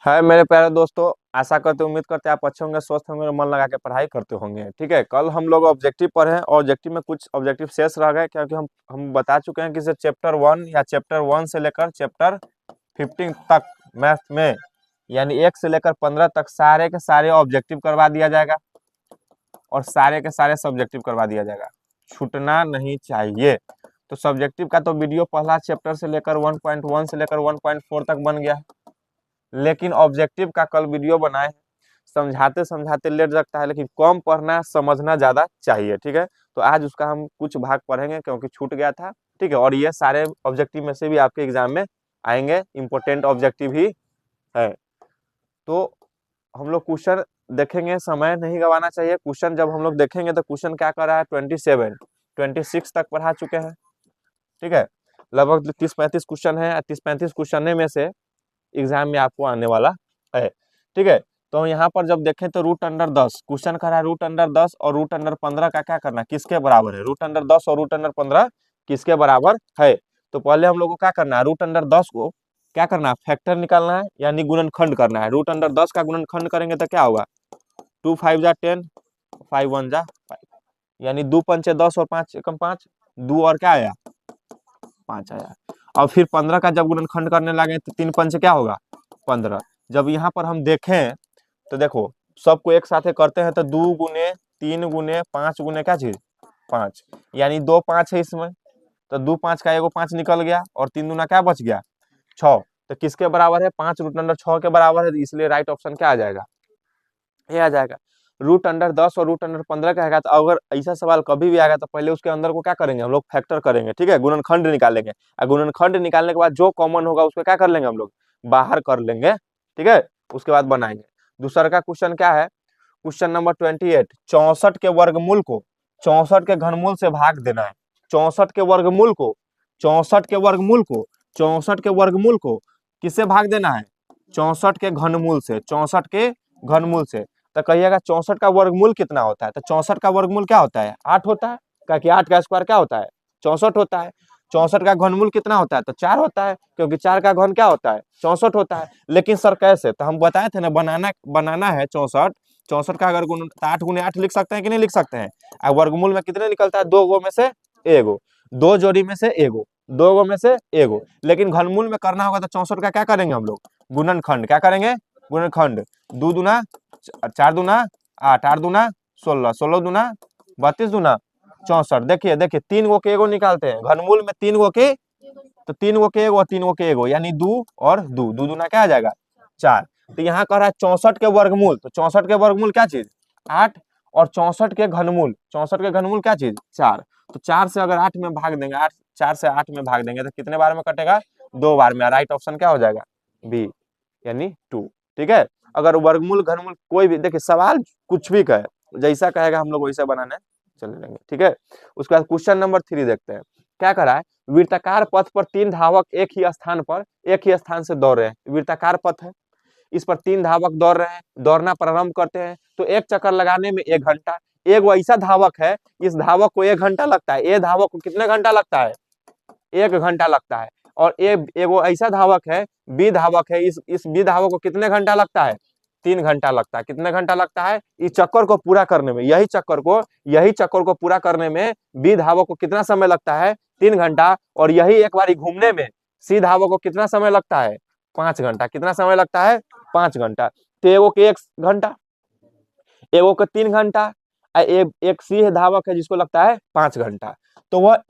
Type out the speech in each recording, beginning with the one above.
है मेरे प्यारे दोस्तों। आशा करते उम्मीद करते आप अच्छे होंगे, स्वस्थ होंगे और मन लगा के पढ़ाई करते होंगे। ठीक है, कल हम लोग ऑब्जेक्टिव पढ़े और ऑब्जेक्टिव में कुछ ऑब्जेक्टिव शेष रह गए, क्योंकि हम बता चुके हैं कि इसे चैप्टर 1 या चैप्टर 1 से लेकर चैप्टर 15 तक मैथ में, यानी 1 से लेकर 15 तक सारे के सारे ऑब्जेक्टिव करवा दिया जाएगा और सारे के सारे सब्जेक्टिव करवा दिया जाएगा। छूटना नहीं चाहिए। तो सब्जेक्टिव का तो वीडियो पहला चैप्टर से लेकर 1.1 से लेकर 1.4 तक बन गया है, लेकिन ऑब्जेक्टिव का कल वीडियो बनाए हैं। समझाते समझाते लेट सकता है, लेकिन कम पढ़ना, समझना ज्यादा चाहिए। ठीक है, तो आज उसका हम कुछ भाग पढ़ेंगे क्योंकि छूट गया था। ठीक है, और ये सारे ऑब्जेक्टिव में से भी आपके एग्जाम में आएंगे, इंपॉर्टेंट ऑब्जेक्टिव ही है। तो हम लोग क्वेश्चन देखेंगे, समय नहीं गंवाना चाहिए। क्वेश्चन जब हम लोग देखेंगे तो क्वेश्चन क्या कर रहा है, 26 तक पढ़ा चुके हैं। ठीक है, लगभग 30-35 क्वेश्चन है। 30-35 क्वेश्चन में से एग्जाम में आपको आने वाला है। ठीक है, तो यहाँ पर जब देखें तो रूट अंडर 10 क्वेश्चन करा है। रूट अंडर 10 और रूट अंडर 15 का क्या करना है, किसके बराबर है। रूट अंडर 10 और रूट अंडर 15 किसके बराबर है। तो पहले हम लोग को क्या करना है, रूट अंडर 10 को क्या करना है, फैक्टर निकालना है, यानी गुणनखंड करना है। रूट अंडर 10 का गुणनखंड करेंगे तो क्या होगा, 2 5 जा 10, 5 1 जा 5, यानी 2 पंचे 10 और 5 एकम 5, 2 और क्या आया 5 आया। और फिर 15 का जब गुणनखंड करने लगे तो 3 पंच क्या होगा 15। जब यहाँ पर हम देखें तो देखो सबको एक साथ करते हैं तो 2 गुने 3 गुने 5 गुने क्या चीज 5, यानी 2 5 है इसमें। तो 2 5 का एगो 5 निकल गया और 3 दूना क्या बच गया 6। तो किसके बराबर है, 5 रूट अंडर 6 के बराबर है। इसलिए राइट ऑप्शन क्या आ जाएगा, ये आ जाएगा। रूट अंडर 10 और रूट अंडर 15 का है, तो अगर ऐसा सवाल कभी भी आएगा तो पहले उसके अंदर को क्या करेंगे हम लोग, फैक्टर करेंगे। ठीक है, गुणनखंड निकालेंगे और गुणनखंड निकालने के बाद जो कॉमन होगा उसको क्या कर लेंगे हम लोग, बाहर कर लेंगे। ठीक है, उसके बाद बनाएंगे। दूसरा का क्वेश्चन क्या है, क्वेश्चन नंबर 28, 64 के वर्गमूल को 64 के घनमूल से भाग देना है। 64 के वर्गमूल को 64 के वर्गमूल को 64 के वर्गमूल को किससे भाग देना है, 64 के घनमूल से। 64 के घनमूल से तो कहिएगा 64 का वर्गमूल कितना होता है, तो 64 का वर्गमूल क्या होता है 8 होता है। क्योंकि 8 का स्क्वायर क्या होता है 64 होता है। 64 का घनमूल कितना होता है, तो 4 होता है, क्योंकि 4 का घन क्या होता है 64 होता है। लेकिन सर कैसे, तो हम बताए थे ना, बनाना है 64। 64 का अगर गुण 8 गुने 8 लिख सकते हैं कि नहीं लिख सकते हैं। और वर्गमूल में कितने निकलता है, 2 गो में से एगो, 2 जोड़ी में से एगो, 2 गो में से एगो। लेकिन घनमूल में करना होगा तो 64 का क्या करेंगे हम लोग, गुणनखंड। क्या करेंगे, गुणनखंड। 2 दूना 4 दूना 8, 8 दूना 16, 16 दूना 32 दूना 64। देखिए देखिए 3 गो के एगो निकालते हैं घनमूल में, 3 गो के, तो 3 गो के एगो और 3 गो के एगो, यानी 2 और 2, 2 दूना क्या आ जाएगा 4। तो यहाँ कह रहा है 64 के वर्गमूल, तो 64 के वर्गमूल क्या चीज 8, और 64 के घनमूल, 64 के घनमूल क्या चीज 4। तो 4 से अगर 8 में भाग देंगे, 8 4 से 8 में भाग देंगे तो कितने बार में कटेगा, 2 बार में। राइट ऑप्शन क्या हो जाएगा बी, यानी 2। ठीक है, अगर वर्गमूल घनमूल कोई भी, देखिए सवाल कुछ भी कहे, जैसा कहेगा हम लोग वैसा बनाने चल लेंगे। ठीक है, उसके बाद क्वेश्चन नंबर 3 देखते हैं क्या करा है। वृत्ताकार पथ पर 3 धावक एक ही स्थान पर, एक ही स्थान से दौड़ रहे हैं। वृत्ताकार पथ है, इस पर 3 धावक दौड़ रहे हैं, दौड़ना प्रारंभ करते हैं तो एक चक्कर लगाने में 1 घंटा। एक ऐसा धावक है, इस धावक को 1 घंटा लगता है। ये धावक को कितने घंटा लगता है, 1 घंटा लगता है। और एगो ऐसा धावक है, बी धावक है, इस बी धावक को कितने घंटा लगता है, 3 घंटा लगता है। कितने घंटा लगता है, इस चक्कर को पूरा करने में, यही चक्कर को पूरा करने में बी धावक को कितना समय लगता है, 3 घंटा। और यही एक बार घूमने में सी धावक को कितना समय लगता है, 5 घंटा। कितना समय लगता है, 5 घंटा। तो एगो के 1 घंटा, एगो के 3 घंटा, एक सी धावक है जिसको लगता है 5 घंटा। तो वह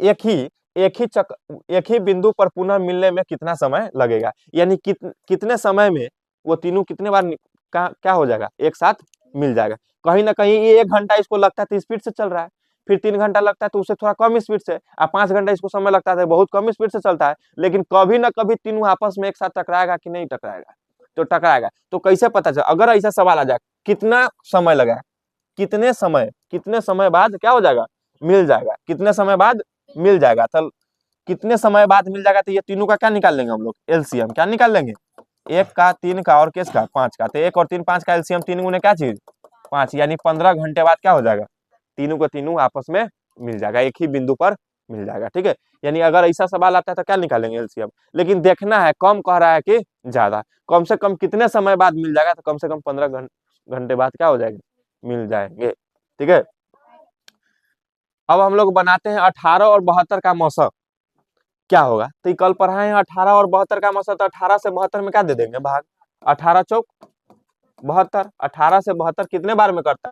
एक ही बिंदु पर पुनः मिलने में कितना समय लगेगा, यानी कितने समय में वो तीनों कितने बार क्या हो जाएगा, एक साथ मिल जाएगा। कहीं ना कहीं ये 1 घंटा इसको लगता है तो स्पीड से चल रहा है, फिर 3 घंटा लगता है तो उससे थोड़ा कम स्पीड से, और 5 घंटा इसको समय लगता है बहुत कम स्पीड से चलता है। लेकिन कभी ना कभी तीनों आपस में एक साथ टकराएगा कि नहीं टकराएगा, तो टकराएगा। तो कैसे पता चल, अगर ऐसा सवाल आ जाए कितना समय लगा, कितने समय बाद क्या हो जाएगा, मिल जाएगा, कितने समय बाद मिल जाएगा। तो कितने समय बाद मिल जाएगा, तो ये तीनों का क्या निकाल लेंगे हम लोग, एलसीएम क्या निकाल लेंगे, 1 का 3 का और किसका 5 का। तो 1 और 3 5 का एलसीएम, 3 गुने क्या चीज 5, यानी 15 घंटे बाद क्या हो जाएगा, तीनों को तीनों आपस में मिल जाएगा, एक ही बिंदु पर मिल जाएगा, ठीक है। यानी अगर ऐसा सवाल आता है तो क्या निकालेंगे एलसीएम, लेकिन देखना है कम कह रहा है कि ज्यादा, कम से कम कितने समय बाद मिल जाएगा, तो कम से कम 15 घंटे बाद क्या हो जाएगा, मिल जाएंगे, ठीक है। अब हम लोग बनाते हैं 18 और 72 का मौसम क्या होगा। तो ये कल पढ़ाए हैं 18 और 72 का मौसम, तो 18 से 72 में क्या दे देंगे भाग, 18 चौक 72, 18 से 72 कितने बार में करता है।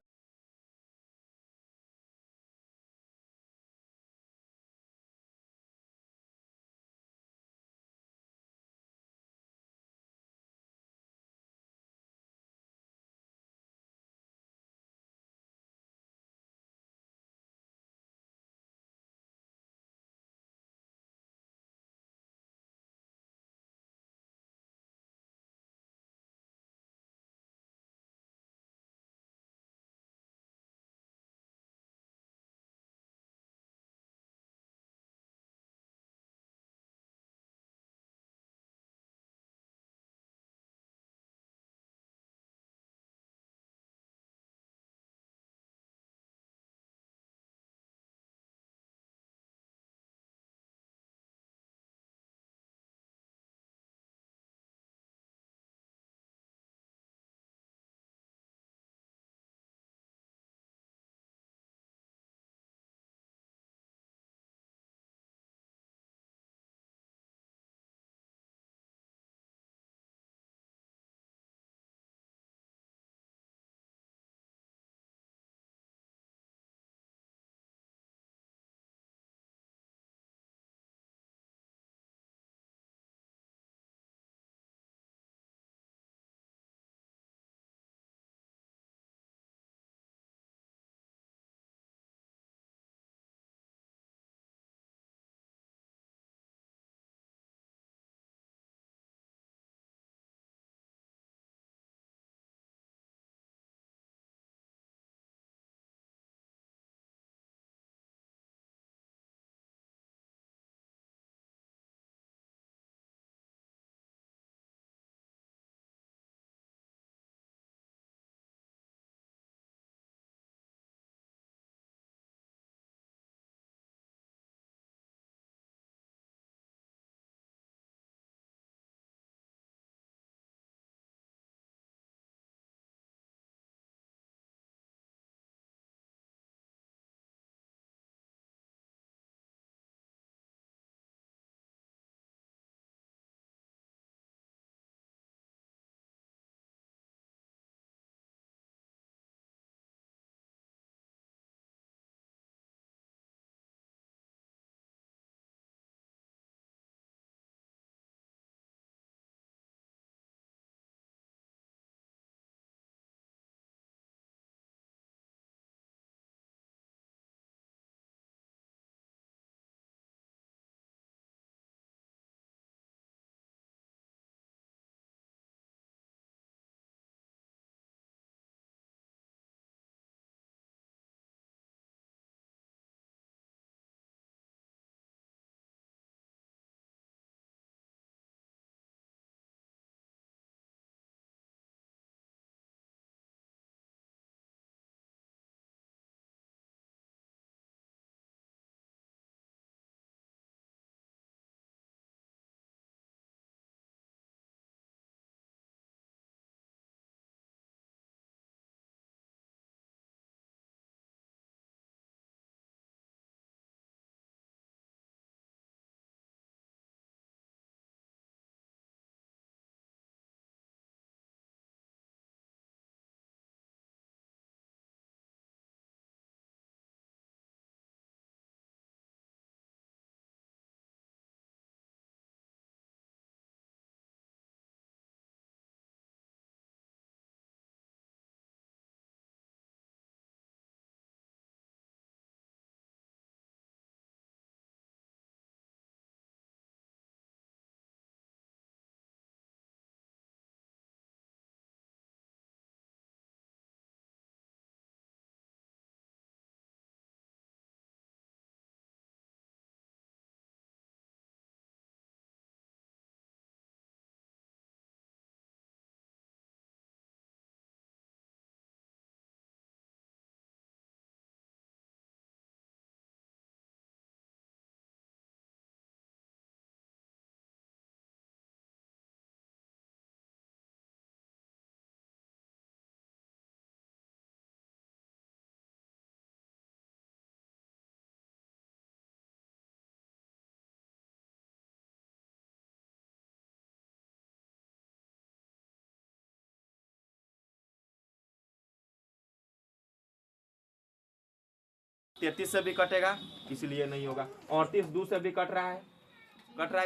33 से भी कटेगा, इसलिए नहीं होगा। 38 2 से भी कट रहा है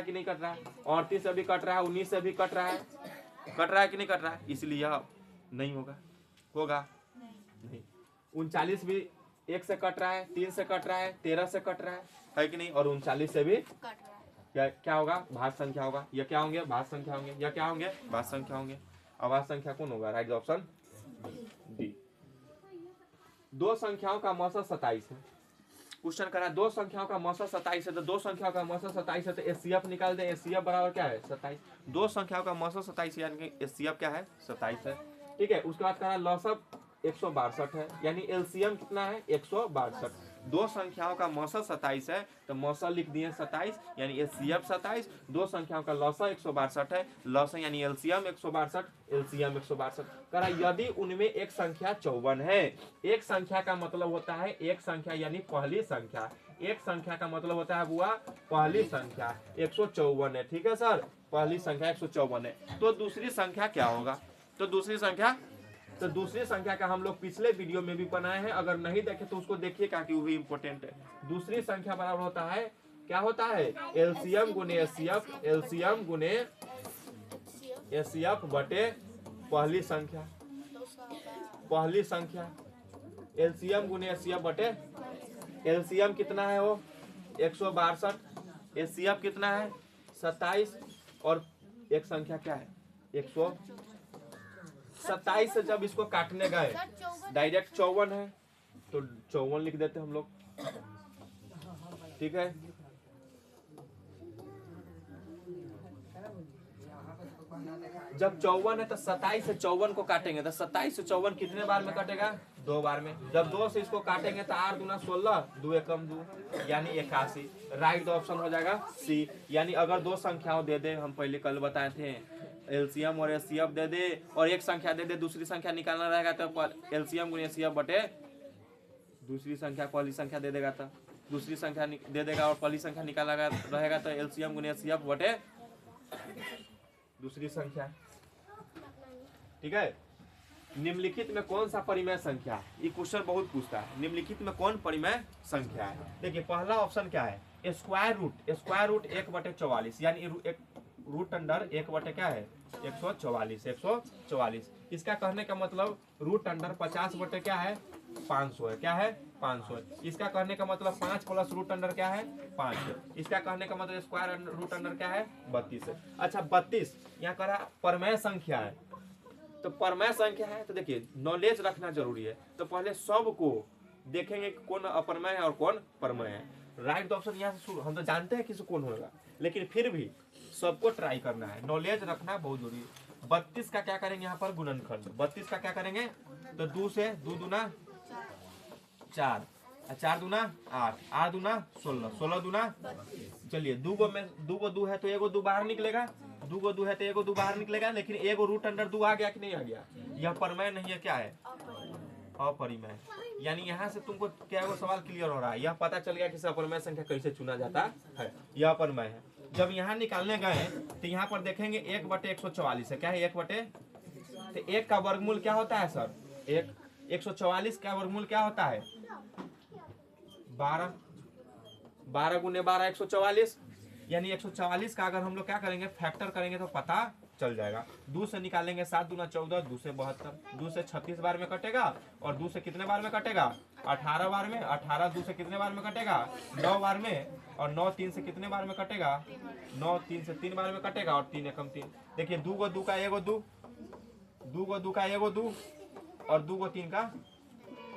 कि नहीं कट रहा है? 38 से भी कट रहा है, 19 से भी कट रहा है कि नहीं कट रहा है? इसलिए यह नहीं होगा। होगा नहीं। 39 भी 1 से कट रहा है, 3 से कट रहा है, 13 से कट रहा है कि नहीं? और 39 से भी कट रहा है। क्या होगा? भाज्य संख्या होगा। यह क्या होंगे? भाज्य संख्या होंगे। यह क्या होंगे? भाज्य संख्या होंगे। अभाज्य संख्या कौन होगा? Right option D. दो संख्याओं का मौसम 27 है। क्वेश्चन करा दो संख्याओं का मौसम 27 है, तो दो संख्याओं का मौसम 27 है, तो एचसीएफ निकाल दे। एचसीएफ बराबर क्या है? 27। दो संख्याओं का मौसम 27 यानी कि एचसीएफ क्या है? 27 है। ठीक है, उसके बाद करा लॉसअप 162 है, यानी एलसीएम कितना है? 162। दो संख्याओं का मौसम 27 है, तो मौसम लिख दिए 27 यानी एचसीएफ 27। दो संख्याओं का लॉसअप 162 है, लॉसअप यानी एलसीएम 162, एलसीएम 162। करा यदि उनमें एक संख्या 54 है। एक संख्या का मतलब होता है एक संख्या यानी पहली संख्या। एक संख्या का मतलब होता है बुआ पहली संख्या। 154 है, ठीक है सर, पहली संख्या 154 है। तो दूसरी संख्या क्या होगा? तो दूसरी संख्या का हम लोग पिछले वीडियो में भी बनाए हैं, अगर नहीं देखे तो उसको देखिए, क्योंकि वो भी इंपॉर्टेंट है। दूसरी संख्या बराबर होता है, क्या होता है? एलसीएम गुने एचसीएफ, एलसीएम गुने एचसीएफ बटे पहली संख्या। पहली संख्या एलसीएम गुने एचसीएफ बटे, एलसीएम कितना है वो? 162, एचसीएफ कितना है? 27, और एक संख्या क्या है? 127 से जब इसको काटने गए डायरेक्ट 54 है, तो 54 लिख देते हम लोग, ठीक है। जब 54 है तो 27 से 54 को काटेंगे, तो 27 से 54 कितने बार में कटेगा? 2 बार में। जब 2 से इसको काटेंगे तो 8 दूना 16, 2 एकम 2 यानी 81। राइट ऑप्शन हो जाएगा सी। यानी अगर दो संख्याओं दे दे, हम पहले कल बताए थे, एलसीएम और एचसीएफ दे दे और एक संख्या दे दे, दूसरी संख्या निकालना रहेगा, तो एलसीएम गुने एचसीएफ बटे दूसरी संख्या पहली संख्या दे देगा, तो दूसरी संख्या दे देगा और पहली संख्या निकालना रहेगा, तो एलसीएम गुने एचसीएफ बटे दूसरी संख्या, ठीक है। निम्नलिखित में कौन सा परिमेय संख्या? ये क्वेश्चन बहुत पूछता है, निम्नलिखित में कौन परिमेय संख्या है? देखिए पहला ऑप्शन क्या है? स्क्वायर रूट 1/44 यानी एक रूट अंडर 1 क्या है? 144। इसका कहने का मतलब रूट अंडर 50 बटे क्या है? 500 है। क्या है? 500 है। इसका कहने का मतलब 5 प्लस रूट अंडर क्या है? 5 है। इसका कहने का मतलब स्क्वायर रूट अंडर क्या है? 32 है। अच्छा 32 यहाँ करा परमेय संख्या है, तो परमेय संख्या है तो देखिए नॉलेज रखना जरूरी है। तो पहले सब को देखेंगे कि कौन अपरमेय है और कौन परमेय है। राइट ऑप्शन यहाँ से हम तो जानते हैं किसी कौन होगा, लेकिन फिर भी सबको ट्राई करना है, नॉलेज रखना बहुत जरूरी है। 32 का क्या करेंगे यहाँ पर? गुणनखंड। 32 का क्या करेंगे? तो 2 से 2 दूना 4, 4 दूना 8, 8 दूना 16, 16 दूना, चलिए 2 गो में 2 गो 2 है तो एगो 2 बाहर निकलेगा, 2 गो 2 है तो एगो 2 बाहर निकलेगा, लेकिन एगो रूट अंडर 2 आ गया कि नहीं आ गया? यह परमेय नहीं है, क्या है? अपरिमेय। यानी यहाँ से तुमको क्या वो सवाल क्लियर हो रहा है, यह पता चल गया कि अपरिमेय संख्या कैसे चुना जाता है। यह अपरिमेय है। जब यहाँ निकालने गए तो यहाँ पर देखेंगे 1/144 है। क्या है? 1 तो 1 का वर्गमूल क्या होता है सर? 144 का वर्गमूल क्या होता है? 12। 12 गुने 12 144, यानी 144 का अगर हम लोग क्या करेंगे? फैक्टर करेंगे तो पता चल जाएगा। 2 से निकालेंगे 7 दूना 14, 2 से 72, 2 से 36 बार में कटेगा, और 2 से कितने बार में कटेगा? 18 बार में। 18 2 से कितने बार में कटेगा? 9 बार में। और 9 3 से कितने बार में कटेगा? 9 3 से 3 बार में कटेगा, और 3 एकम 3। देखिए 2 गो 2 का एगो 2, 2 गो 2 का एगो 2, और 2 गो 3 का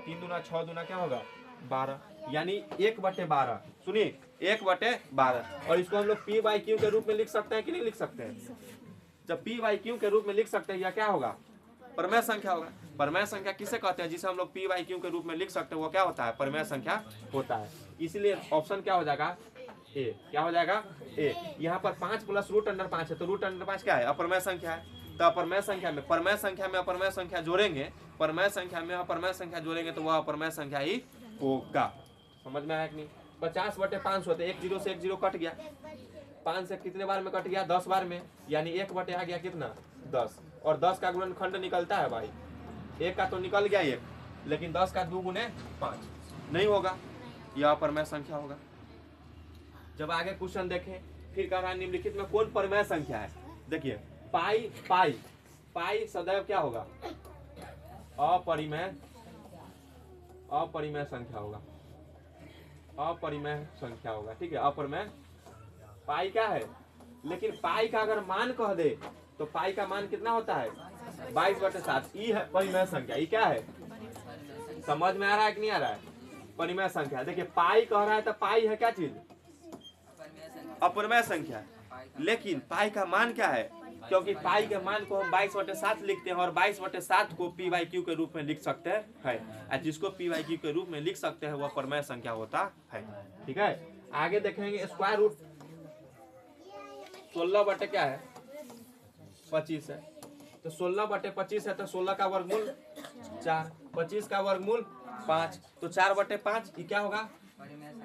3 दूना 6 दूना क्या होगा? 12, यानी 1/12। सुनिए 1/12। और इसको हम लोग P/Q के रूप में लिख सकते हैं कि नहीं लिख सकते हैं? जब P/Q के रूप में लिख सकते हैं, यह क्या होगा? परमेय संख्या होगा। परमेय संख्या किसे कहते हैं? जिसे हम लोग P/Q के रूप में लिख सकते हैं, वो क्या होता है? परमेय संख्या होता है। इसलिए ऑप्शन क्या हो जाएगा? ए। क्या हो जाएगा? ए। यहाँ पर 5 प्लस रूट अंडर 5 है, तो रूट अंडर 5 क्या है? अपरमेय संख्या है। तो अपरमेय संख्या में परमेय संख्या में अपरमेय संख्या जोड़ेंगे, परमेय संख्या में अपरमेय संख्या जोड़ेंगे, तो वह अपरमेय संख्या ही होगा। समझ में आया कि नहीं? 50/500 होते, 1 0 से 1 0 कट गया। 5 से कितने बार में कट गया? 10 बार में, यानी 1 आ गया कितना? 10। और 10 का गुणनखंड निकलता है भाई, 1 का तो निकल गया 1, लेकिन 10 का 2 गुने 5 नहीं होगा। यह अपरमेय संख्या होगा। जब आगे क्वेश्चन देखें, फिर कह रहा है निम्नलिखित में कौन परमेय संख्या है। देखिए पाई पाई पाई सदैव क्या होगा, अपरिमेय संख्या होगा, अपरिमेय संख्या होगा, ठीक है, अपरिमेय। पाई क्या है, लेकिन पाई का अगर मान कह दे तो पाई का मान कितना होता है 22/7। ई है परिमेय संख्या, ई क्या है, समझ में आ रहा है कि नहीं आ रहा है, परिमेय संख्या। देखिए पाई कह रहा है तो पाई है क्या चीज, अपरिमेय संख्या, लेकिन पाई का मान क्या है, क्योंकि पाई के मान को हम 22/7 लिखते हैं और 22/7 को p/q के रूप में लिख सकते हैं, जिसको p/q के रूप में लिख सकते हैं वह परमेय संख्या होता है, ठीक है। आगे देखेंगे स्क्वायर रूट 16 क्या है 25 है, तो 16/25 है तो 16 का वर्गमूल 4, 25 का वर्गमूल 5, तो 4/5 ये क्या होगा,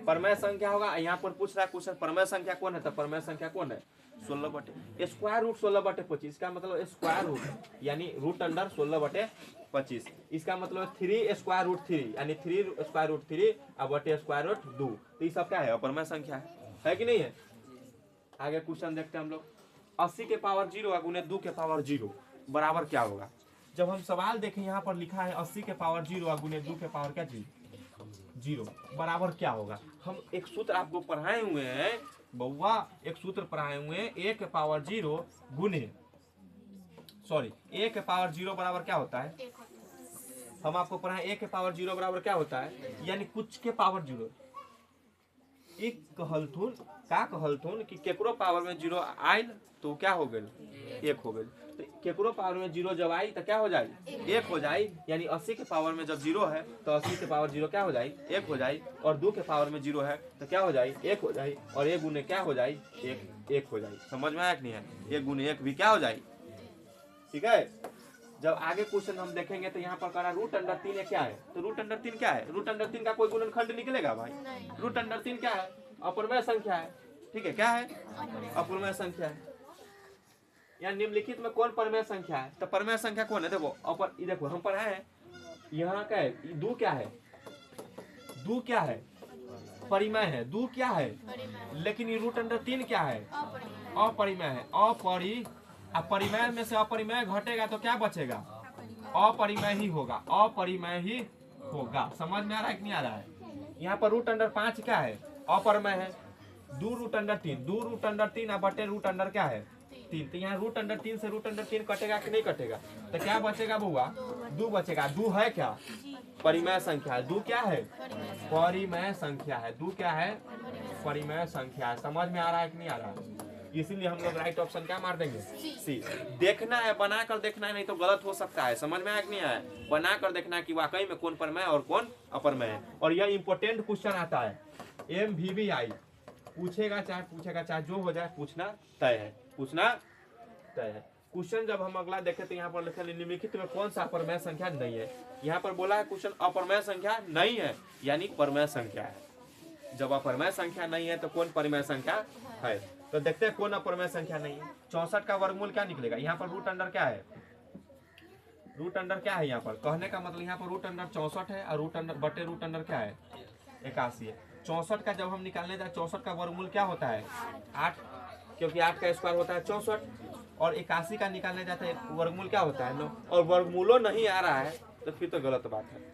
परमेय संख्या होगा। यहाँ पर पूछ रहा है क्वेश्चन परमेय संख्या कौन है, तो परमेय संख्या कौन है 16 स्क्वायर रूट 16/25 का मतलब स्क्वायर रूट यानी रूट अंडर 16/25, इसका मतलब 3 स्क्वायर रूट 3 यानी 3 स्क्वायर रूट 3 और बटे स्क्वायर रूट 2, तो ये सब क्या है अपरमेय संख्या है कि नहीं है। आगे क्वेश्चन देखते हैं हम लोग, 80 के पावर 0 गुने 2 के पावर 0 बराबर क्या होगा। जब हम सवाल देखें यहाँ पर लिखा है 80 के पावर 0 गुने 2 के पावर क्या 0 बराबर क्या होगा। हम एक सूत्र आपको पढ़ाए हुए हैं बउआ, एक सूत्र पढ़ाए हुए हैं, a के पावर 0 गुने a के पावर 0 बराबर क्या होता है, हम आपको पढ़ाए a के पावर 0 बराबर क्या होता है, यानी कुछ के पावर 0। एक कहलथुन का कहलथुन कि केकरो पावर में 0 आयल तो क्या हो गए 1 हो गए, तो केकरो पावर में 0 जब आई तो क्या हो जाए 1 हो जाए, यानी 80 के पावर में जब 0 है तो 80 के पावर 0 क्या हो जाए 1 हो जाए, और 2 के पावर में 0 है तो क्या हो जाए 1 हो जाए, और 1 गुने क्या हो जाए 1 हो जाए। समझ में आया कि नहीं है, 1 गुने 1 भी क्या हो जाए, ठीक है। जब आगे क्वेश्चन हम देखेंगे तो यहाँ पर कह रहा रूट अंडर 3 क्या है, तो रूट अंडर 3 क्या है, रूट अंडर 3 का कोई गुणनखंड निकलेगा भाई, रूट अंडर 3 क्या है अपरिमेय संख्या है, ठीक है, क्या है अपरिमेय संख्या है। यहाँ निम्नलिखित में कौन परमेय संख्या है, तो परमेय संख्या कौन है, देखो हम पढ़ाए हैं यहाँ का है 2 क्या है, 2 क्या है परिमेय है, 2 क्या है, लेकिन ये रूट अंडर 3 क्या है अपरिमेय है, अपरिमेय में से अपरिमेय घटेगा तो क्या बचेगा अपरिमेय ही होगा, अपरिमेय ही होगा। समझ में आ रहा है कि नहीं आ रहा है। यहाँ पर रूट अंडर 5 क्या है अपरिमेय है, 2 रूट अंडर 3 बटे रूट अंडर क्या है 3, तो यहाँ रूट अंडर 3 से रूट अंडर 3 कटेगा कि नहीं कटेगा, तो क्या बचेगा बुआ 2 बचेगा। 2 है क्या परिमेय संख्या है, 2 क्या है परिमेय संख्या है, 2 क्या है परिमेय संख्या है। समझ में आ रहा है कि नहीं आ रहा है, इसीलिए हम लोग राइट ऑप्शन क्या मार देंगे सी। देखना है, बना कर देखना है, नहीं तो गलत हो सकता है। समझ में आया कि नहीं आया, बना कर देखना है कि वाकई में कौन परमेय और कौन अपरमेय है। और यह इंपोर्टेंट क्वेश्चन आता है MVBI, पूछेगा चाहे जो हो जाए, पूछना तय है, पूछना तय है। क्वेश्चन जब हम अगला देखें तो यहाँ पर लिखा निम्नलिखित में कौन सा अपरमेय संख्या नहीं है। यहाँ पर बोला है क्वेश्चन अपरमेय संख्या नहीं है यानी परमेय संख्या है। जब अपरमेय संख्या नहीं है तो कौन परिमेय संख्या है, तो देखते हैं कौन अपरमेय संख्या नहीं है। 64 का वर्गमूल क्या निकलेगा, यहाँ पर रूट अंडर क्या है, रूट अंडर क्या है, यहाँ पर कहने का मतलब यहाँ पर रूट अंडर 64 है और रूट अंडर बटे रूट अंडर क्या है 81 है। 64 का जब हम निकालने जाए 64 का वर्गमूल क्या होता है 8, क्योंकि 8 का स्क्वायर होता है 64, और 81 का निकालने जाते हैं वर्गमूल क्या होता है 9, और वर्गमूलों नहीं आ रहा है तो फिर तो गलत बात है।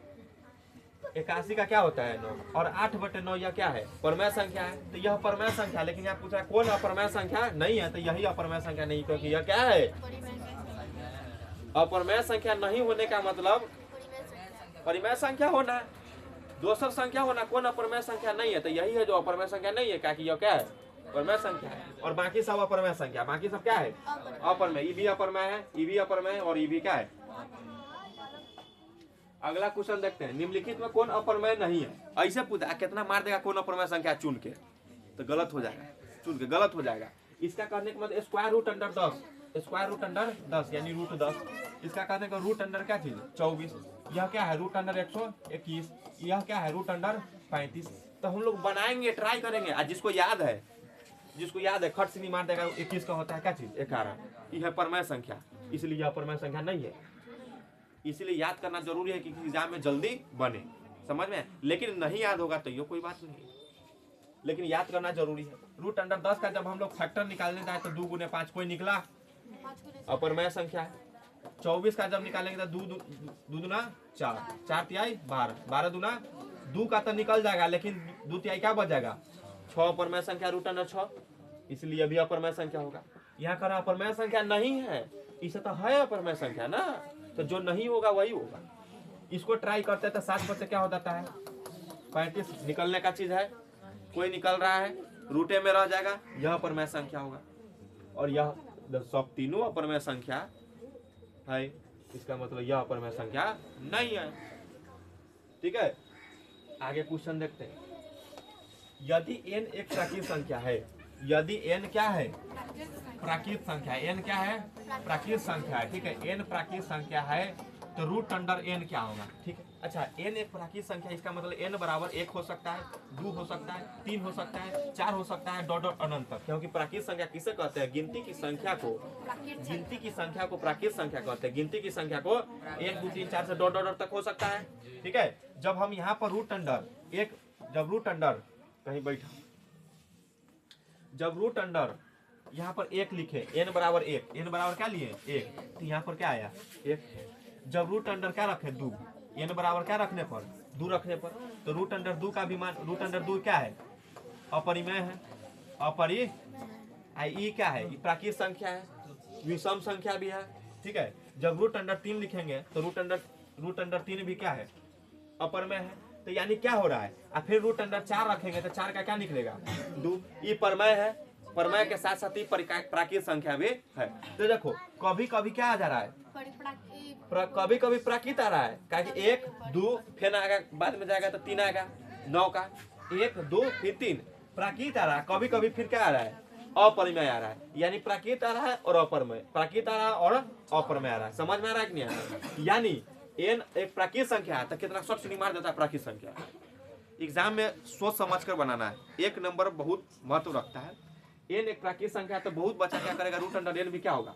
81 का क्या होता है 9, और 8/9 यह क्या है परमेय संख्या है, तो यह परमेय संख्या। लेकिन यहाँ पूछा कौन अपरमेय संख्या नहीं है, तो यही अपरमेय संख्या नहीं, क्योंकि यह क्या है अपरमेय संख्या नहीं होने का मतलब परिमेय संख्या होना, दोसर संख्या होना। कौन अपरमेय संख्या नहीं है, तो यही है जो अपरमेय संख्या नहीं है, क्योंकि यह क्या है परमेय संख्या है, और बाकी सब अपरमेय संख्या, बाकी सब क्या है अपरमेय। ई भी अपरमेय है, ई भी अपरमेय है, और ई भी क्या है। अगला क्वेश्चन देखते हैं, निम्नलिखित में कौन अपरमेय नहीं है। ऐसे पूछा कितना मार देगा कौन अपरमेय संख्या चुन के, तो गलत हो जाएगा, चुन के गलत हो जाएगा। इसका करने का मतलब square root under 10, square root under 10 यानी रूट 10। इसका करने का रूट अंडर क्या चीज 24, यह क्या है रूट अंडर 121, यह क्या है रूट अंडर 35। तो हम लोग बनाएंगे, ट्राई करेंगे, आज जिसको याद है खट से नहीं मार देगा। 21 का होता है क्या चीज 11, यह परमेय संख्या, इसलिए यह परमेय संख्या नहीं है। इसलिए याद करना जरूरी है कि एग्जाम में जल्दी बने। समझ में? लेकिन नहीं याद होगा तो ये कोई बात नहीं, लेकिन याद करना जरूरी है। रूट अंडर 10 का जब हम लोग फैक्टर निकालने जाए तो 2 गुने 5 कोई निकला, अपरमेय संख्या है। 24 का जब निकालेंगे तो 2 दूना 4, 4 तिहाई 12, 12 दूना 2 का तो निकल जाएगा, लेकिन 2 तिहाई क्या बच जाएगा? 6 अपरमेय संख्या रूट अंडर 6, इसलिए अभी अपरमेय संख्या होगा। यहाँ कर अपरमेय संख्या नहीं है, इसे तो है अपरमेय संख्या ना, तो जो नहीं होगा वही होगा। इसको ट्राई करते हैं तो 7 बच्चे क्या हो जाता है? 35 निकलने का चीज है, कोई निकल रहा है, रूटे में रह जाएगा, यह अपरमेय संख्या होगा। और यह सब तीनों अपरमेय संख्या है, इसका मतलब यह अपरमेय संख्या नहीं है। ठीक है, आगे क्वेश्चन देखते हैं। यदि n एक प्राकृत संख्या है, यदि n क्या है? प्राकृत संख्या है। n क्या है? प्राकृत संख्या है। ठीक है, n प्राकृत संख्या है तो रूट अंडर n क्या होगा? ठीक है, अच्छा n एक प्राकृत संख्या, इसका मतलब n बराबर 1 हो सकता है, 2 हो सकता है, 3 हो सकता है, 4 हो सकता है, डॉट डॉट अनंत तक। क्योंकि प्राकृत संख्या किसे कहते हैं? गिनती की संख्या को, गिनती की संख्या को प्राकृत संख्या कहते हैं। गिनती की संख्या को 1 2 3 4 से डॉट डॉट तक हो सकता है। ठीक है, जब हम यहाँ पर रूट अंडर एक, जब रूट अंडर कहीं बैठा, जब रूट अंडर यहाँ पर 1 लिखे, n बराबर 1, n बराबर क्या लिए? 1, तो यहाँ पर क्या आया? 1। जब रूट अंडर क्या रखे? 2, n बराबर क्या रखने पर? 2 रखने पर, तो रूट अंडर 2 का भी मान, रूट अंडर 2 क्या है? अपरिमेय है। ई क्या है? प्राकृत संख्या है, विषम संख्या भी है। ठीक है, जब रूट अंडर 3 लिखेंगे तो रूट अंडर 3 भी क्या है? अपरमेय है। तो यानी क्या हो रहा है? और फिर रूट अंडर 4 रखेंगे तो 4 का क्या निकलेगा? 2। ये परमय है, परमय के साथ साथ ही प्राकृत संख्या भी है। तो देखो कभी कभी क्या आ जा रहा है? कभी कभी प्राकृत आ रहा है, क्योंकि 1 2 फिर आएगा, बाद में जाएगा तो 3 आएगा, 9 का 1 2 फिर 3 प्राकृत आ रहा है। कभी कभी फिर क्या आ रहा है? अपरिमेय आ रहा है। यानी प्राकृत आ रहा है और अपरमेय, प्राकृत आ रहा है और अपरमेय आ रहा है। समझ में आ रहा है कि नहीं आ रहा है? यानी n एक प्राकृत संख्या है तो कितना शॉर्ट से मार देता है प्राकृत संख्या। एग्जाम में सोच समझ कर बनाना है, 1 नंबर बहुत महत्व रखता है। n एक प्राकृत संख्या तो बहुत बच्चा क्या करेगा? रूट अंडर n भी क्या होगा?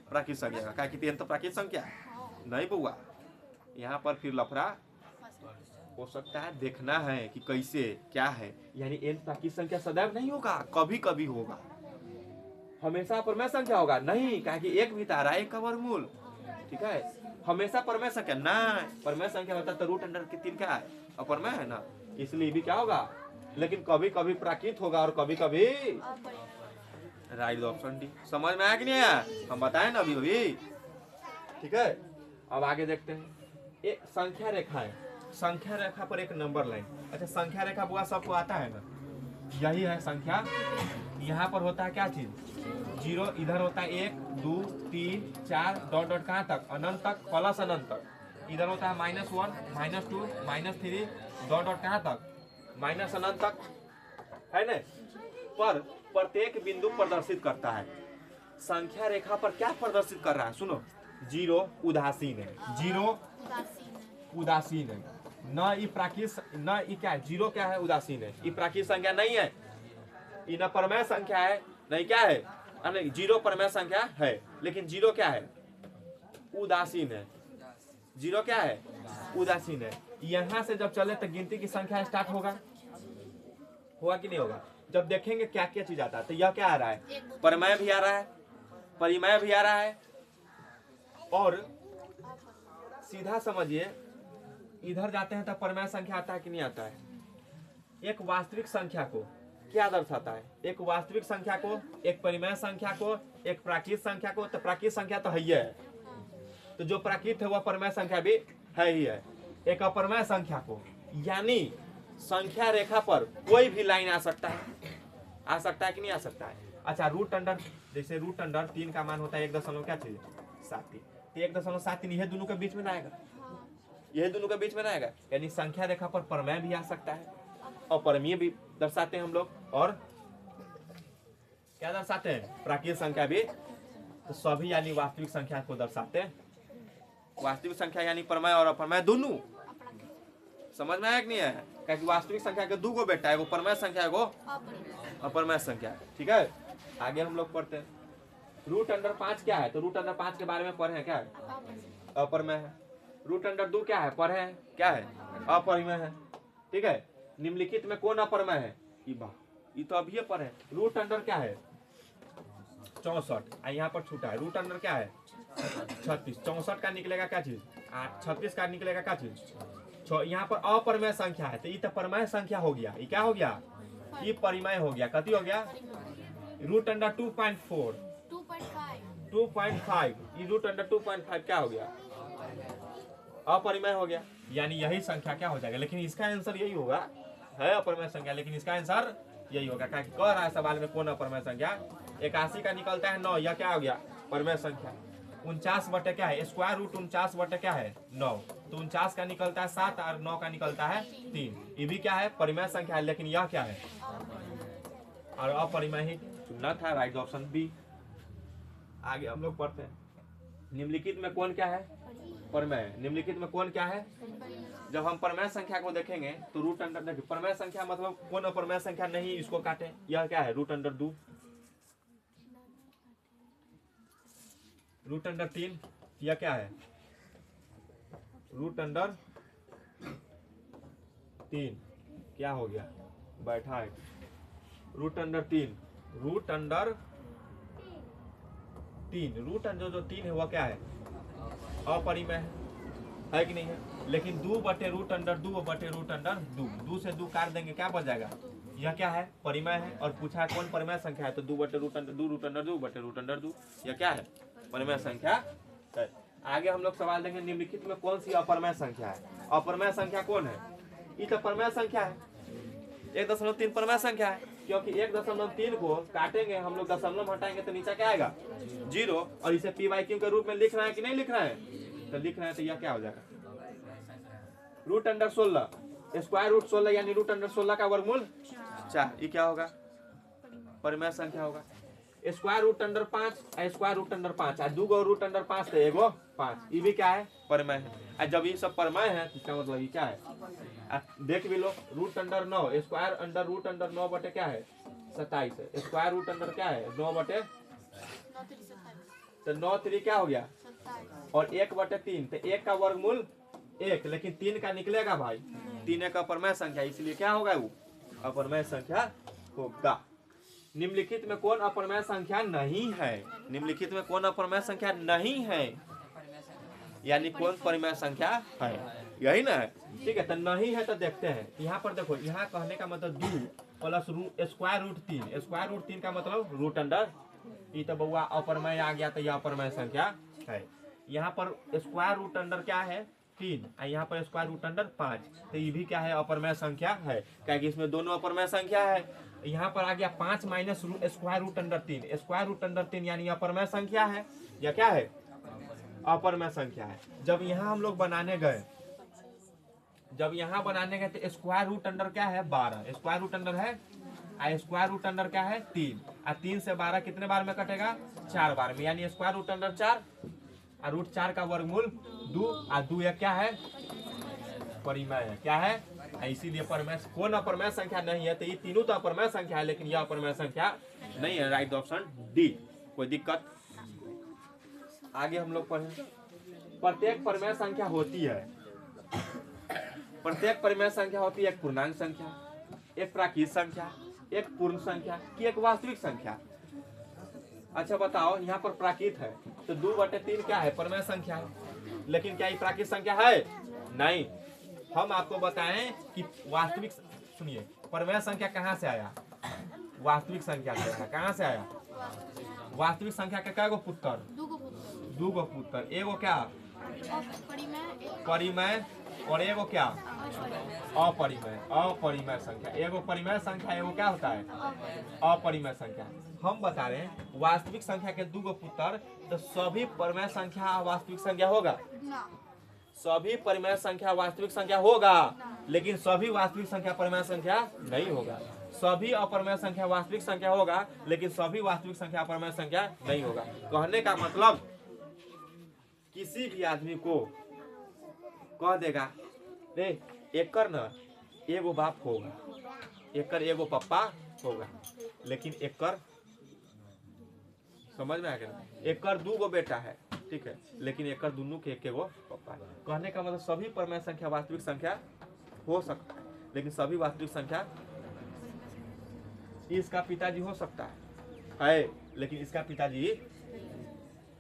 प्राकृत संख्या का, क्या कि n तो प्राकृत संख्या नहीं बुआ। यहाँ पर फिर लफड़ा हो सकता है, देखना है कि कैसे क्या है। यानी n प्राकृत संख्या सदैव नहीं होगा, कभी कभी होगा। हमेशा परमेय संख्या होगा नहीं, क्या कि 1 भी तारा 1 का वर्गमूल। ठीक है, हमेशा परमेय संख्या ना, परमेय संख्या होता तो रूट अंडर के 3 क्या है? अपरमेय है ना, इसलिए भी क्या होगा? लेकिन कभी कभी प्राकृत होगा और कभी कभी राइट ऑप्शन डी। समझ में आया कि नहीं आया? हम बताएं ना अभी अभी। ठीक है, अब आगे देखते हैं। एक संख्या रेखा है, संख्या रेखा पर एक नंबर लाइन। अच्छा संख्या रेखा बुआ सबको आता है ना, यही है संख्या। यहाँ पर होता है क्या चीज? 0, इधर होता है 1 2 3 4 डॉट डॉट कहाँ तक? अनंत तक, प्लस अनंत तक। इधर होता है -1 -2 -3 डॉट डॉट कहाँ तक? माइनस अनंत तक, है ना? पर प्रत्येक बिंदु प्रदर्शित करता है। संख्या रेखा पर क्या प्रदर्शित कर रहा है? सुनो, 0 उदासीन है, 0 उदासीन है, न ये प्राकृत, न ये क्या है? 0 क्या है? उदासीन है। ये प्राकृत संख्या नहीं है, ये न परमेय संख्या है, नहीं क्या है? 0 परमेय संख्या है, लेकिन 0 क्या है? उदासीन है। 0 क्या है? उदासीन है। यहाँ से जब चले तो गिनती की संख्या स्टार्ट होगा कि नहीं होगा? जब देखेंगे क्या क्या चीज आता है, तो यह क्या आ रहा है? परमेय भी आ रहा है, परिमेय भी आ रहा है। और सीधा समझिए, इधर जाते हैं तो परमेय संख्या आता है कि नहीं आता है? एक वास्तविक संख्या को क्या दर्शाता है? एक वास्तविक संख्या को, एक परिमेय संख्या को, एक प्राकृत संख्या को। तो प्राकृत संख्या तो है ही है, तो जो प्राकृत है वह परमेय संख्या भी है ही है। एक अपरमेय संख्या को, यानी संख्या रेखा पर कोई भी लाइन आ सकता है कि नहीं आ सकता है? अच्छा रूट अंडर, जैसे रूट अंडर 3 का मान होता है 1 क्या चीज? 7। तो 1.73 यह दोनों के बीच में ना आएगा, यह दोनों के बीच में ना आएगा। यानी संख्या रेखा पर परमेय भी आ सकता है, अपरमेय भी दर्शाते हैं हम लोग, और क्या दर्शाते हैं? प्राकृत संख्या भी। तो सभी यानी वास्तविक संख्या को दर्शाते हैं। वास्तविक संख्या यानी परमेय और अपरमेय दोनों। समझ में आया कि नहीं आया? क्योंकि वास्तविक संख्या के 2 गो बेटा है, एगो परमेय संख्या, एगो अपरमेय संख्या। ठीक है, आगे हम लोग पढ़ते हैं। रूट अंडर 5 क्या है? तो रूट अंडर 5 के बारे में पढ़े हैं क्या? अपरमेय है। रूट अंडर 2 क्या है? पर है, क्या है? अपरिमेय है, ठीक है। निम्नलिखित में कौन अपरिमेय है? ये तो अभी पर है। रूट अंडर क्या है? 64, यहाँ पर छूटा है। रूट अंडर क्या है? 36। 64 का निकलेगा क्या चीज? 8। 36 का निकलेगा क्या चीज? यहाँ पर अपरिमेय संख्या है, तो ये तो परिमेय संख्या हो गया। ये क्या हो गया? ये परिमेय हो गया। कति हो गया? Root under 2.4 2.5। ये रूट अंडर 2.5 क्या हो गया? अपरिमेय हो गया। यानी यही संख्या क्या हो जाएगा? लेकिन इसका आंसर यही होगा, है अपरिमेय संख्या, लेकिन इसका आंसर यही होगा। क्या कह रहा है सवाल में? कौन अपरिमेय संख्या? 81 का निकलता है 9, यह क्या हो गया? परिमेय संख्या। 49 बटे क्या है? स्क्वायर रूट 49 बटे क्या है? 9। तो 49 का निकलता है 7 और 9 का निकलता है 3। ये भी क्या है? परिमेय संख्या है, लेकिन यह क्या है? और अपरिमेय ही चुनना था। Right option B. आगे हम लोग पढ़ते हैं। निम्नलिखित में कौन क्या है? परिमेय। निम्नलिखित में कौन क्या है? जब हम परिमेय संख्या को देखेंगे तो रूट अंडर, देखिए परिमेय संख्या मतलब कौन अपरिमेय संख्या नहीं, इसको काटे। यह क्या है? Root under 2। रूट अंडर 3, यह क्या है? रूट अंडर 3 क्या हो गया? बैठा है। Root under 3, root under 3, root under जो 3 है वह क्या है? अपरिमेय है कि नहीं है? लेकिन 2 बटे रूट अंडर 2 बटे रूट अंडर 2, 2 से 2 काट देंगे, क्या बच जाएगा? यह क्या है? परिमेय है। और पूछा है कौन परिमेय संख्या है, तो 2 बटे रूट अंडर 2 रूट अंडर 2 बटे रूट अंडर 2, यह क्या है? परिमेय संख्या है। आगे हम लोग सवाल देंगे, निम्नलिखित में कौन सी अपरिमेय संख्या है? अपरिमेय संख्या कौन है? ये तो परिमेय संख्या है। 1.3 परिमेय संख्या है, क्योंकि 1.3 को काटेंगे हम लोग, दशमलव हटाएंगे तो नीचे क्या आएगा? 0। और इसे पी वाई क्यू के रूप में लिख रहे हैं कि नहीं लिख रहे हैं? तो लिख रहे हैं, तो यह क्या हो जाएगा? रूट अंडर 16, स्क्वायर रूट 16 यानी रूट अंडर 16 का वर्गमूल 4। ये क्या होगा? परिमेय संख्या होगा। Square root under 5, square root under 5, 2 गो रूट अंडर 5 तो एगो 5। ये भी क्या है? परिमेय है। जब ये सब परिमेय है तो इसका मतलब ये क्या है? देख भी लो, root under 9, square under root under 9 बटे क्या है? 27 है। स्क्वायर रूट अंडर क्या है? 9 बटे, तो 9 3 क्या हो गया? और 1 बटे 3, तो 1 का वर्गमूल 1, लेकिन 3 का निकलेगा भाई। 3 एक अपरिमेय संख्या, इसलिए क्या होगा? वो अपरिमेय संख्या होगा। निम्नलिखित में कौन अपरिमेय संख्या नहीं है? निम्नलिखित में कौन अपरिमेय संख्या नहीं है? यानी कौन परिमेय संख्या है? यही ना है, ठीक है। तो नहीं है तो देखते हैं। यहाँ पर देखो, यहाँ कहने का मतलब 2 plus square root 3, square root 3 का मतलब रूट अंडर, ये तो बउआ अपरिमेय आ गया, तो यह अपरिमेय संख्या है। यहाँ पर स्क्वायर रूट अंडर क्या है? 3, और यहाँ पर स्क्वायर रूट अंडर 5, तो ये भी क्या है? अपरिमेय संख्या है, क्योंकि इसमें दोनों अपरिमेय संख्या है। यहाँ पर आ गया 5 minus square root under 3, square root under 3 यानी अपरिमेय संख्या है, या क्या है? अपरिमेय संख्या है। जब यहाँ हम लोग बनाने गए, तो स्क्वायर रूट अंडर क्या है? 12। स्क्वायर रूट अंडर है, स्क्वायर रूट अंडर क्या है? 3, और 3 से 12 कितने बार में कटेगा? 4 बार में, यानी स्क्वायर रूट अंडर 4 और रूट 4 का वर्गमूल 2, और 2 यह क्या है? परिमेय है। क्या है? इसीलिए परिमेय। कौन अपरिमेय संख्या नहीं है? तो ये तीनों तो अपरिमेय संख्या है, लेकिन यह अपरिमेय संख्या नहीं है। Right option D. कोई दिक्कत? आगे हम लोग पढ़ें। प्रत्येक परिमेय संख्या होती है, प्रत्येक परिमेय संख्या होती है एक पूर्णांक संख्या, एक प्राकृत संख्या, एक पूर्ण संख्या की एक वास्तविक संख्या। अच्छा बताओ, यहाँ पर प्राकृत है तो 2 बटे 3 क्या है? परिमेय संख्या है, लेकिन क्या ये प्राकृत संख्या है? नहीं। हम आपको बताएं कि वास्तविक, सुनिए, परिमेय संख्या कहाँ से आया? वास्तविक संख्या से आया। कहाँ से आया? वास्तविक संख्या के क्या गो पुत्र? 2 गो पुत्र। एगो क्या? परिमेय, और एगो क्या? अपरिमेय। अपरिमेय संख्या। एगो परिमेय संख्या, एगो क्या होता है? अपरिमेय संख्या। हम बता रहे हैं वास्तविक संख्या के 2 गो पुत्र, तो सभी परिमेय संख्या वास्तविक संख्या होगा? सभी परिमेय संख्या वास्तविक संख्या होगा, लेकिन सभी वास्तविक संख्या परिमेय संख्या नहीं होगा। सभी अपरिमेय संख्या वास्तविक संख्या होगा, लेकिन सभी वास्तविक संख्या अपरिमेय संख्या नहीं होगा। कहने का मतलब किसी भी आदमी को कह देगा रे एकर न एगो बाप होगा, एकर एगो पप्पा होगा, लेकिन एकर, समझ में आ गया? एकर 2 गो बेटा है, ठीक है, लेकिन एक दोनों के एक गो पप्पा है। कहने का मतलब सभी परमेय संख्या वास्तविक संख्या हो सकता है, लेकिन सभी वास्तविक संख्या इसका पिताजी हो सकता है, लेकिन इसका पिताजी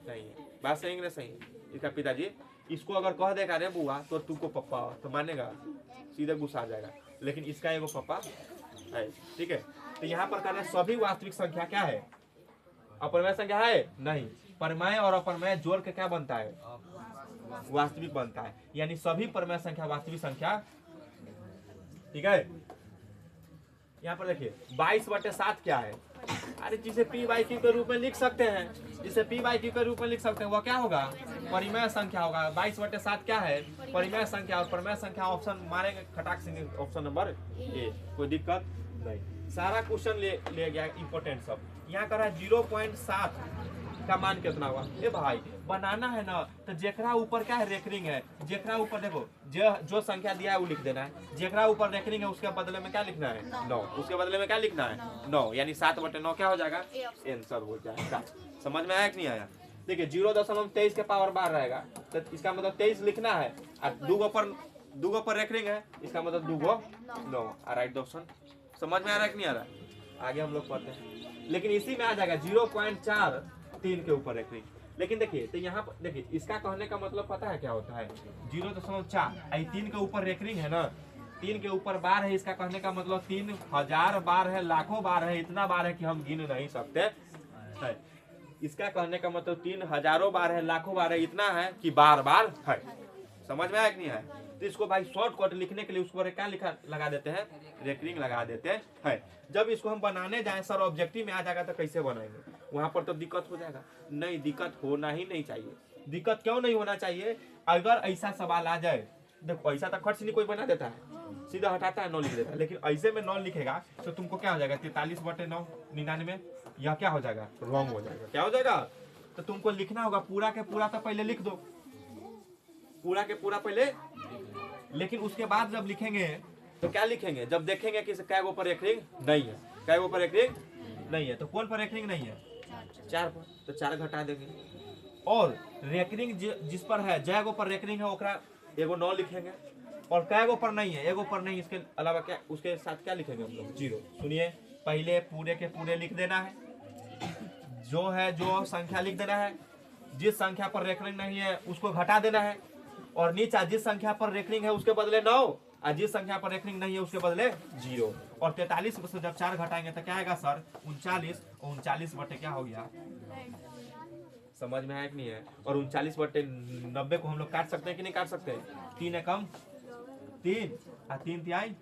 नहीं है। बात सही ना सही? इसका पिताजी, इसको अगर कह देगा रे बुआ तो तुमको पप्पा तो मानेगा, सीधे गुस्सा आ जाएगा, लेकिन इसका एगो पप्पा है, ठीक है। तो यहाँ पर कहना सभी वास्तविक संख्या क्या है? अपरमेय संख्या है नहीं, परमेय और अपरमेय जोड़ के क्या बनता है? वास्तविक बनता है, यानी सभी परमेय संख्या वास्तविक संख्या, ठीक है। यहाँ पर देखिए 22/7 क्या है? अरे जिसे p/q के रूप में लिख सकते हैं, जिसे p/q के रूप में लिख सकते हैं वो क्या होगा? परिमेय संख्या होगा। 22/7 क्या है? परिमेय संख्या। और परिमेय संख्या ऑप्शन मारेंगे खटाक से, ऑप्शन नंबर ए, कोई दिक्कत नहीं। सारा क्वेश्चन ले गया इंपॉर्टेंट सब। यहाँ कर रहा है 0.7 का मान कितना हुआ? ए भाई बनाना है ना, तो जेकरा ऊपर क्या है रेकरिंग है, जेकरा ऊपर देखो जो संख्या दिया है वो लिख देना है, जेकरा ऊपर रेकरिंग है उसके बदले में क्या लिखना है? 9। उसके बदले में क्या लिखना है? 9, यानी 7/9 क्या हो जाएगा? आंसर हो जाएगा। समझ में आया कि नहीं आया? देखिए 0.23 के पावर 12 रहेगा, तो इसका मतलब 23 लिखना है, और दूगो पर रेकरिंग है, इसका मतलब 2 9। Right option. समझ में आ रहा है कि नहीं आ रहा? आगे हम लोग पढ़ते हैं, लेकिन इसी में आ जाएगा 0.4 3 के ऊपर रेकरिंग। लेकिन देखिए तो यहाँ पर देखिए इसका कहने का मतलब पता है क्या होता है? 0.4 3 के ऊपर रेकरिंग है ना, 3 के ऊपर बार है, इसका कहने का मतलब 3000 बार है, लाखों बार है, इतना बार है कि हम गिन नहीं सकते है। इसका कहने का मतलब 3000 बार है, लाखों बार है, इतना है कि बार बार है। समझ में आया कि नहीं है? तो इसको भाई शॉर्टकट लिखने के लिए उसको क्या लिखा लगा देते हैं? रेकरिंग लगा देते हैं। जब इसको हम बनाने जाए सर ऑब्जेक्टिव में आ जाएगा तो कैसे बनाएंगे? वहां पर तो दिक्कत हो जाएगा। नहीं, दिक्कत होना ही नहीं चाहिए। दिक्कत क्यों नहीं होना चाहिए? अगर ऐसा सवाल आ जाए, देखो ऐसा तो खर्च नहीं कोई बना देता है, सीधा हटाता है 9 लिख देता है, लेकिन ऐसे में 9 लिखेगा तो तुमको क्या हो जाएगा? 43/9 99, यह क्या हो जाएगा? रॉन्ग हो जाएगा। क्या हो जाएगा? तो तुमको लिखना होगा पूरा के पूरा, तो पहले लिख दो पूरा के पूरा पहले, लेकिन उसके बाद जब लिखेंगे तो क्या लिखेंगे? जब देखेंगे कि कै गो पर रेकरिंग नहीं है, कै गो पर रेकरिंग नहीं है, तो कौन पर रेकरिंग नहीं है? 4 पर, तो 4 घटा देंगे। और रेकरिंग जिस पर है, जय गो पर रेकरिंग है ओकरा एगो 9 लिखेंगे, और कै गो पर नहीं है, एगो पर नहीं, इसके अलावा क्या उसके साथ क्या लिखेंगे हम लोग? 0। सुनिए, पहले पूरे के पूरे लिख देना है, जो है जो संख्या लिख देना है, जिस संख्या पर रेकरिंग नहीं है उसको घटा देना है, और नीचे जिस संख्या पर रेकरिंग है उसके बदले 9, और जिस संख्या पर रेकरिंग नहीं है उसके बदले 0। और 43 से जब 4 घटाएंगे तो क्या आएगा सर? 39, और 39 बटे क्या हो गया? समझ में आया कि नहीं है? और 39/90 को हम लोग काट सकते हैं कि नहीं काट सकते? 3 एकम 3, और 3 तिहाई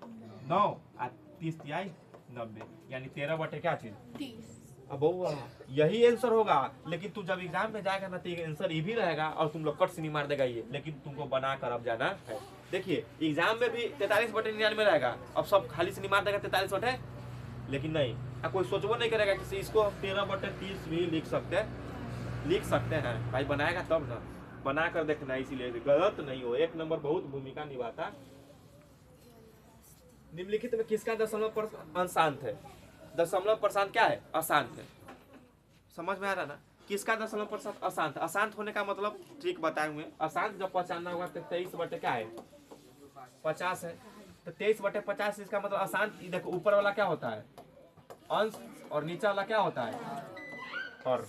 9, और 30 तिहाई 90, यानी 13 बटे क्या चीज? 30। अब यही आंसर होगा, लेकिन तू जब एग्जाम में जाएगा ना तो आंसर ये भी रहेगा, और तुम लोग कट से नहीं मार देगा ये, लेकिन तुमको बना कर अब जाना है। देखिए एग्जाम में भी 43/99 रहेगा, अब सब खाली से नहीं मार देगा 43 बटे, लेकिन नहीं, अब कोई सोचबो नहीं करेगा कि इसको 13/30 भी लिख सकते हैं। भाई बनाएगा तब ना, बना कर देखना, इसीलिए गलत नहीं हो। 1 नंबर बहुत भूमिका निभाता। निम्नलिखित में किसका दशमलव अंशांत है? दशमलव प्रशांत क्या है? अशांत है। समझ में आ रहा ना? किसका दशमलव प्रशांत अशांत? अशांत होने का मतलब ठीक बताए हुए। अशांत जब 95 होगा तो 23 बटे क्या है? 50 है, तो 23/50 इसका मतलब अशांत। देखो ऊपर वाला क्या होता है? अंश, और नीचे वाला क्या होता है? और